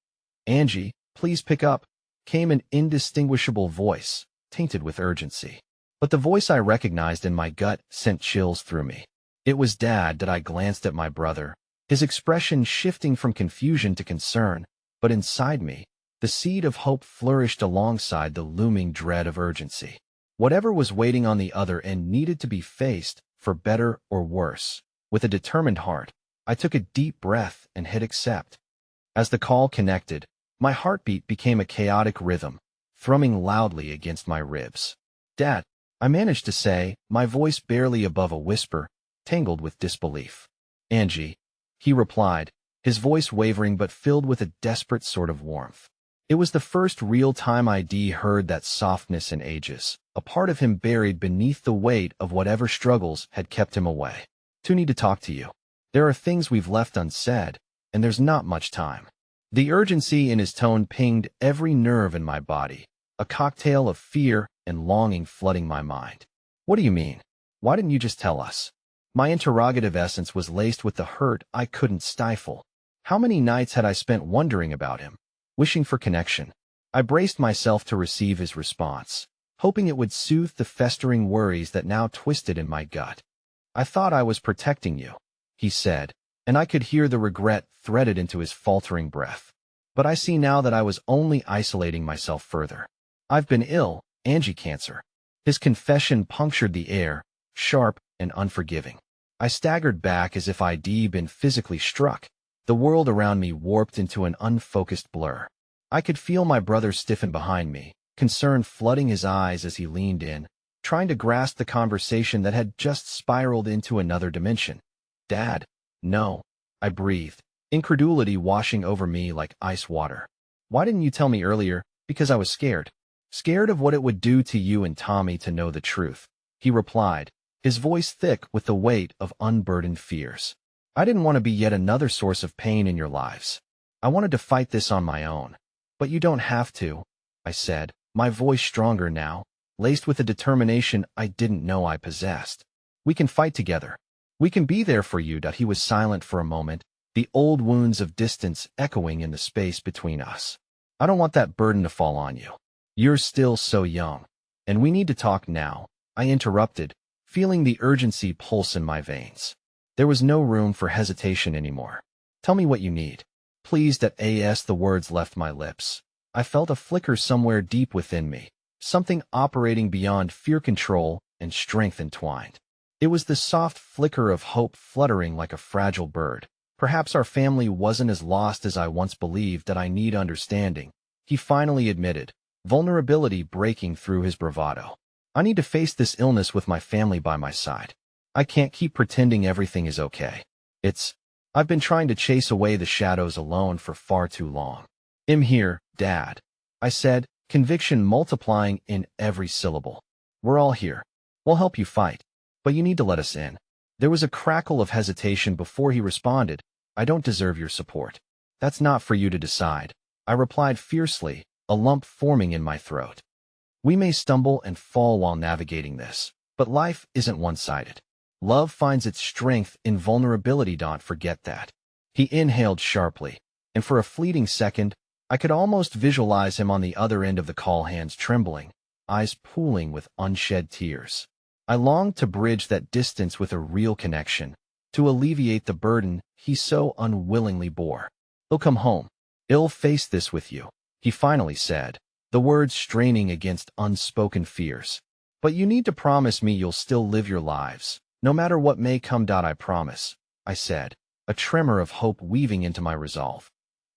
"Angie, please pick up," came an indistinguishable voice, tainted with urgency. But the voice I recognized in my gut sent chills through me. It was Dad. I glanced at my brother, his expression shifting from confusion to concern, but inside me, the seed of hope flourished alongside the looming dread of urgency. Whatever was waiting on the other end needed to be faced, for better or worse. With a determined heart, I took a deep breath and hit accept. As the call connected, my heartbeat became a chaotic rhythm, thrumming loudly against my ribs. "Dad," I managed to say, my voice barely above a whisper, tangled with disbelief. "Angie," he replied, his voice wavering but filled with a desperate sort of warmth. It was the first real time I'd heard that softness in ages, a part of him buried beneath the weight of whatever struggles had kept him away. "To need to talk to you. There are things we've left unsaid, and there's not much time." The urgency in his tone pinged every nerve in my body, a cocktail of fear and longing flooding my mind. "What do you mean? Why didn't you just tell us?" My interrogative essence was laced with the hurt I couldn't stifle. How many nights had I spent wondering about him, wishing for connection? I braced myself to receive his response, hoping it would soothe the festering worries that now twisted in my gut. "I thought I was protecting you," he said, and I could hear the regret threaded into his faltering breath. "But I see now that I was only isolating myself further. I've been ill, Angie, cancer." His confession punctured the air, sharp and unforgiving. I staggered back as if I'd been physically struck. The world around me warped into an unfocused blur. I could feel my brother stiffen behind me, concern flooding his eyes as he leaned in, trying to grasp the conversation that had just spiraled into another dimension. "Dad, no," I breathed, incredulity washing over me like ice water. Why didn't you tell me earlier? Because I was scared. Scared of what it would do to you and Tommy to know the truth, he replied, his voice thick with the weight of unburdened fears. I didn't want to be yet another source of pain in your lives. I wanted to fight this on my own. But you don't have to, I said, my voice stronger now, laced with a determination I didn't know I possessed. We can fight together. We can be there for you. He was silent for a moment, the old wounds of distance echoing in the space between us. I don't want that burden to fall on you. You're still so young. And we need to talk now, I interrupted, feeling the urgency pulse in my veins. There was no room for hesitation anymore. Tell me what you need. Pleased that the words left my lips. I felt a flicker somewhere deep within me, something operating beyond fear control and strength entwined. It was the soft flicker of hope fluttering like a fragile bird. Perhaps our family wasn't as lost as I once believed. That I need understanding, he finally admitted, vulnerability breaking through his bravado. I need to face this illness with my family by my side. I can't keep pretending everything is okay. I've been trying to chase away the shadows alone for far too long. I'm here, Dad, I said, conviction multiplying in every syllable. We're all here. We'll help you fight. But you need to let us in. There was a crackle of hesitation before he responded. I don't deserve your support. That's not for you to decide, I replied fiercely, a lump forming in my throat. We may stumble and fall while navigating this, but life isn't one-sided. Love finds its strength in vulnerability. Don't forget that. He inhaled sharply, and for a fleeting second, I could almost visualize him on the other end of the call, hands trembling, eyes pooling with unshed tears. I longed to bridge that distance with a real connection, to alleviate the burden he so unwillingly bore. He'll come home. I'll face this with you, he finally said, the words straining against unspoken fears. But you need to promise me you'll still live your lives, no matter what may come. I promise, I said, a tremor of hope weaving into my resolve.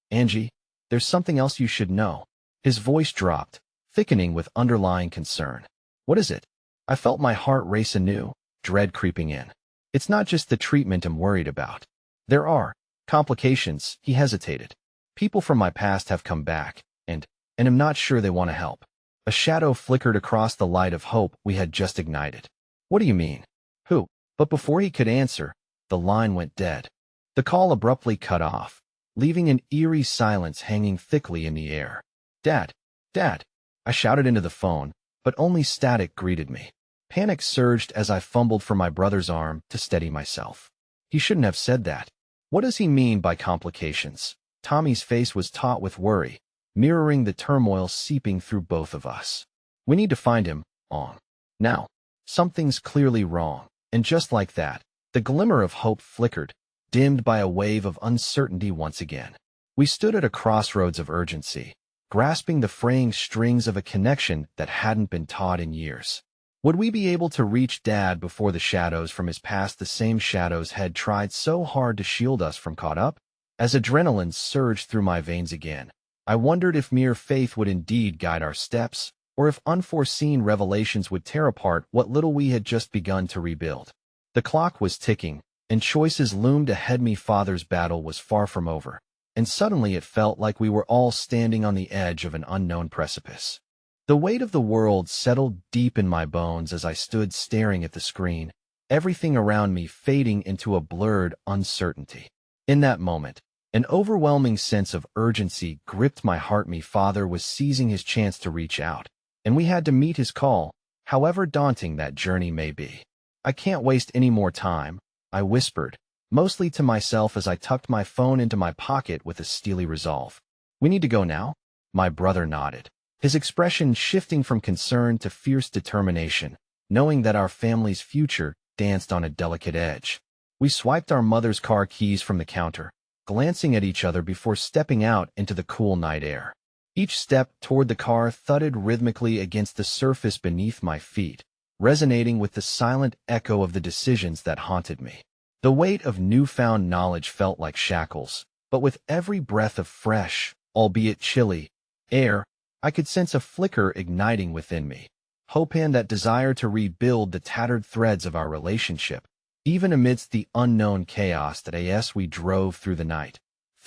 Angie, there's something else you should know. His voice dropped, thickening with underlying concern. What is it? I felt my heart race anew, dread creeping in. It's not just the treatment I'm worried about. There are complications, he hesitated. People from my past have come back, and I'm not sure they want to help. A shadow flickered across the light of hope we had just ignited. What do you mean? Who? But before he could answer, the line went dead. The call abruptly cut off, leaving an eerie silence hanging thickly in the air. Dad! Dad! I shouted into the phone, but only static greeted me. Panic surged as I fumbled for my brother's arm to steady myself. He shouldn't have said that. What does he mean by complications? Tommy's face was taut with worry, mirroring the turmoil seeping through both of us. We need to find him, Ong. Now. Something's clearly wrong. And just like that, the glimmer of hope flickered, dimmed by a wave of uncertainty once again. We stood at a crossroads of urgency, grasping the fraying strings of a connection that hadn't been taut in years. Would we be able to reach Dad before the shadows from his past, the same shadows had tried so hard to shield us from, caught up? As adrenaline surged through my veins again, I wondered if mere faith would indeed guide our steps, or if unforeseen revelations would tear apart what little we had just begun to rebuild. The clock was ticking, and choices loomed ahead. My father's battle was far from over, and suddenly it felt like we were all standing on the edge of an unknown precipice. The weight of the world settled deep in my bones as I stood staring at the screen, everything around me fading into a blurred uncertainty. In that moment, an overwhelming sense of urgency gripped my heart. My father was seizing his chance to reach out, and we had to meet his call, however daunting that journey may be. I can't waste any more time, I whispered, mostly to myself as I tucked my phone into my pocket with a steely resolve. We need to go now? My brother nodded, his expression shifting from concern to fierce determination, knowing that our family's future danced on a delicate edge. We swiped our mother's car keys from the counter, glancing at each other before stepping out into the cool night air. Each step toward the car thudded rhythmically against the surface beneath my feet, resonating with the silent echo of the decisions that haunted me. The weight of newfound knowledge felt like shackles, but with every breath of fresh, albeit chilly, air, I could sense a flicker igniting within me, hope and that desire to rebuild the tattered threads of our relationship. Even amidst the unknown chaos that we drove through the night,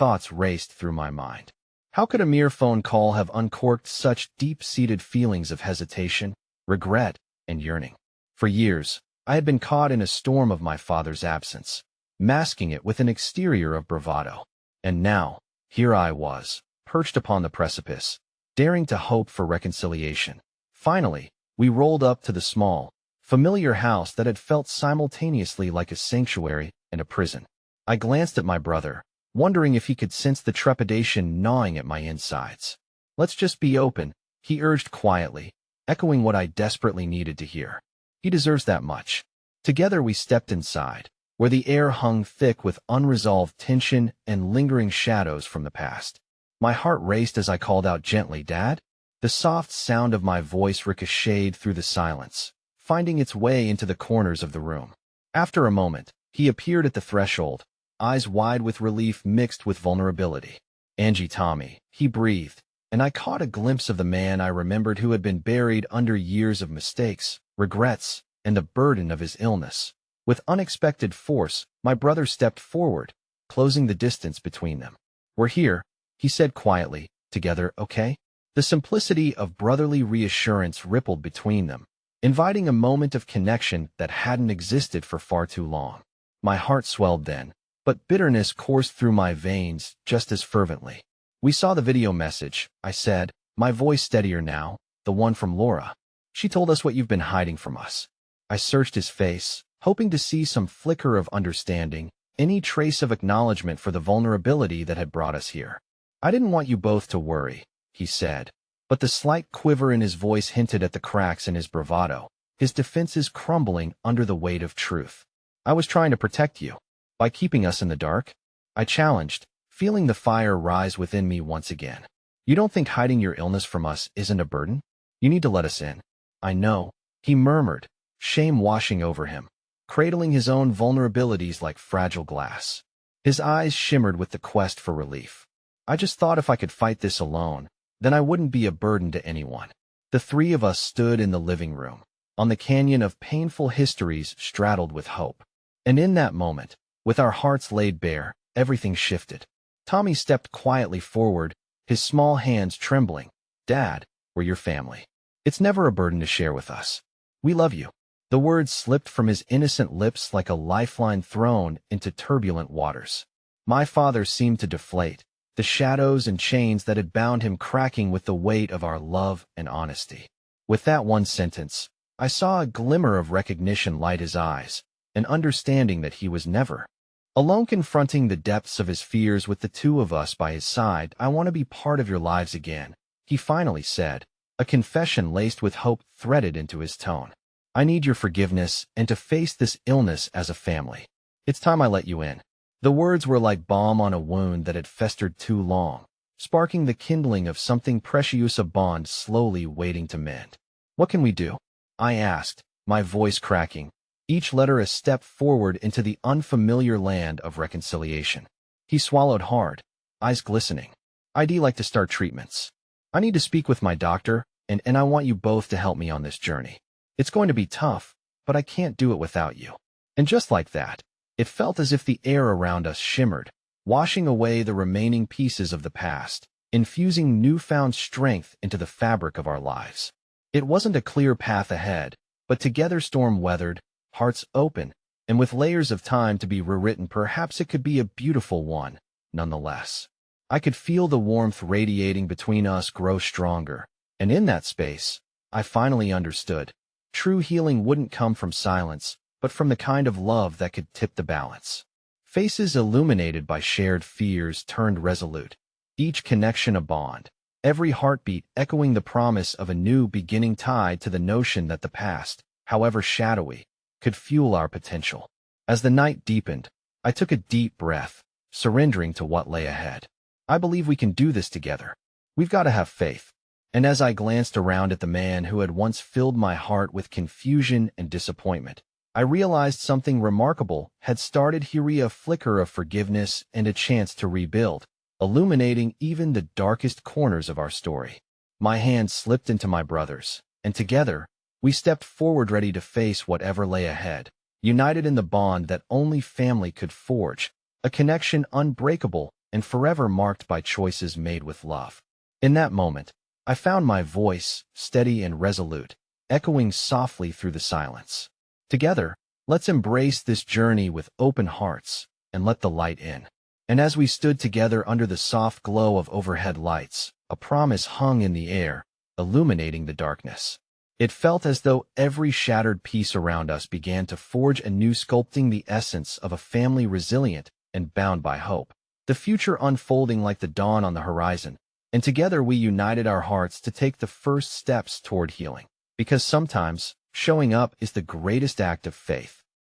thoughts raced through my mind. How could a mere phone call have uncorked such deep-seated feelings of hesitation, regret, and yearning? For years, I had been caught in a storm of my father's absence, masking it with an exterior of bravado. And now, here I was, perched upon the precipice, daring to hope for reconciliation. Finally, we rolled up to the small, familiar house that had felt simultaneously like a sanctuary and a prison. I glanced at my brother, wondering if he could sense the trepidation gnawing at my insides. "Let's just be open," he urged quietly, echoing what I desperately needed to hear. "He deserves that much." Together we stepped inside, where the air hung thick with unresolved tension and lingering shadows from the past. My heart raced as I called out gently, "Dad?" The soft sound of my voice ricocheted through the silence, finding its way into the corners of the room. After a moment, he appeared at the threshold, eyes wide with relief mixed with vulnerability. "Angie, Tommy," he breathed, and I caught a glimpse of the man I remembered who had been buried under years of mistakes, regrets, and the burden of his illness. With unexpected force, my brother stepped forward, closing the distance between them. "We're here," he said quietly, "together, okay?" The simplicity of brotherly reassurance rippled between them, inviting a moment of connection that hadn't existed for far too long. My heart swelled then, but bitterness coursed through my veins just as fervently. "We saw the video message," I said, my voice steadier now, "the one from Laura. She told us what you've been hiding from us." I searched his face, hoping to see some flicker of understanding, any trace of acknowledgement for the vulnerability that had brought us here. "I didn't want you both to worry," he said, but the slight quiver in his voice hinted at the cracks in his bravado, his defenses crumbling under the weight of truth. "I was trying to protect you. By keeping us in the dark?" I challenged, feeling the fire rise within me once again. "You don't think hiding your illness from us isn't a burden? You need to let us in." "I know," he murmured, shame washing over him, cradling his own vulnerabilities like fragile glass. His eyes shimmered with the quest for relief. "I just thought if I could fight this alone, then I wouldn't be a burden to anyone." The three of us stood in the living room, on the canyon of painful histories straddled with hope. And in that moment, with our hearts laid bare, everything shifted. Tommy stepped quietly forward, his small hands trembling. "Dad, we're your family. It's never a burden to share with us. We love you." The words slipped from his innocent lips like a lifeline thrown into turbulent waters. My father seemed to deflate, the shadows and chains that had bound him cracking with the weight of our love and honesty. With that one sentence, I saw a glimmer of recognition light his eyes, an understanding that he was never alone confronting the depths of his fears. "With the two of us by his side, I want to be part of your lives again," he finally said, a confession laced with hope threaded into his tone. "I need your forgiveness and to face this illness as a family. It's time I let you in." The words were like balm on a wound that had festered too long, sparking the kindling of something precious, a bond slowly waiting to mend. "What can we do?" I asked, my voice cracking, each letter a step forward into the unfamiliar land of reconciliation. He swallowed hard, eyes glistening. "I'd like to start treatments. I need to speak with my doctor, and I want you both to help me on this journey. It's going to be tough, but I can't do it without you." And just like that, it felt as if the air around us shimmered, washing away the remaining pieces of the past, infusing newfound strength into the fabric of our lives. It wasn't a clear path ahead, but together storm-weathered, hearts open, and with layers of time to be rewritten, perhaps it could be a beautiful one, nonetheless. I could feel the warmth radiating between us grow stronger, and in that space, I finally understood. True healing wouldn't come from silence, but from the kind of love that could tip the balance. Faces illuminated by shared fears turned resolute, each connection a bond, every heartbeat echoing the promise of a new beginning tied to the notion that the past, however shadowy, could fuel our potential. As the night deepened, I took a deep breath, surrendering to what lay ahead. "I believe we can do this together. We've got to have faith." And as I glanced around at the man who had once filled my heart with confusion and disappointment, I realized something remarkable had started here, a flicker of forgiveness and a chance to rebuild, illuminating even the darkest corners of our story. My hand slipped into my brother's, and together, we stepped forward ready to face whatever lay ahead, united in the bond that only family could forge, a connection unbreakable and forever marked by choices made with love. In that moment, I found my voice, steady and resolute, echoing softly through the silence. Together, let's embrace this journey with open hearts and let the light in. And as we stood together under the soft glow of overhead lights, a promise hung in the air, illuminating the darkness. It felt as though every shattered piece around us began to forge anew, sculpting the essence of a family resilient and bound by hope. The future unfolding like the dawn on the horizon, and together we united our hearts to take the first steps toward healing. Because sometimes, showing up is the greatest act of faith.